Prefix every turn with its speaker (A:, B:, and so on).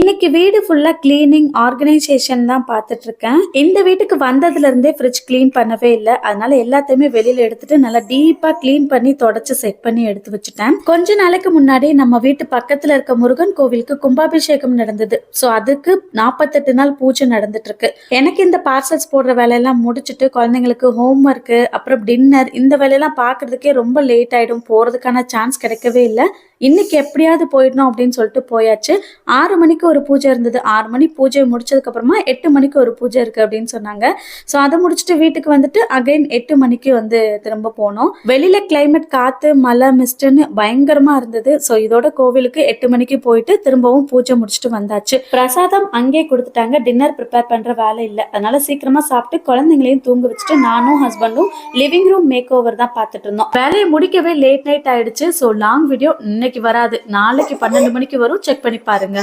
A: இன்னைக்கு வீடு ஃபுல்லா கிளீனிங் ஆர்கனைசேஷன் தான் பார்த்துட்டு இருக்கேன். இந்த வீட்டுக்கு வந்ததுல இருந்தே ஃப்ரிட்ஜ் கிளீன் பண்ணவே இல்லை. அதனால எல்லாத்தையுமே வெளியில எடுத்துட்டு நல்லா டீப்பா கிளீன் பண்ணி தொடச்சு செட் பண்ணி எடுத்து வச்சுட்டேன். கொஞ்ச நாளைக்கு முன்னாடி நம்ம வீட்டு பக்கத்துல இருக்க முருகன் கோவிலுக்கு கும்பாபிஷேகம் நடந்தது. ஸோ அதுக்கு 48 நாள் பூஜை நடந்துட்டு இருக்கு. எனக்கு இந்த பார்சல்ஸ் போடுற வேலையெல்லாம் முடிச்சுட்டு குழந்தைங்களுக்கு ஹோம் ஒர்க்கு அப்புறம் டின்னர் இந்த வேலையெல்லாம் பார்க்கறதுக்கே ரொம்ப லேட் ஆயிடும். போறதுக்கான சான்ஸ் கிடைக்கவே இல்லை. இன்னைக்கு எப்படியாவது போயிடணும் அப்படின்னு சொல்லிட்டு போயாச்சு. 6 மணிக்கு ஒரு பூஜை இருந்தது. 6 மணி பூஜை முடிச்சதுக்கு அப்புறமா 8 மணிக்கு ஒரு பூஜை இருக்கு அப்படின்னு சொன்னாங்க. ஸோ அதை முடிச்சுட்டு வீட்டுக்கு வந்துட்டு அகைன் 8 மணிக்கு வந்து திரும்ப போனோம். வெளியில கிளைமேட் காத்து மழை மிஸ்ட்னு பயங்கரமா இருந்தது. ஸோ இதோட கோவிலுக்கு 8 மணிக்கு போயிட்டு திரும்பவும் பூஜை முடிச்சுட்டு வந்தாச்சு. பிரசாதம் அங்கே கொடுத்துட்டாங்க. டின்னர் ப்ரிப்பேர் பண்ற வேலை இல்லை. அதனால சீக்கிரமா சாப்பிட்டு குழந்தைங்களையும் தூங்க வச்சுட்டு நானும் ஹஸ்பண்டும் லிவிங் ரூம் மேக் ஓவர் தான் பார்த்துட்டு இருந்தோம். வேலையை முடிக்கவே லேட் நைட் ஆயிடுச்சு. ஸோ லாங் வீடியோ இன்னைக்கு வராது, நாளைக்கு 12 மணிக்கு வரும். செக் பண்ணி பாருங்க.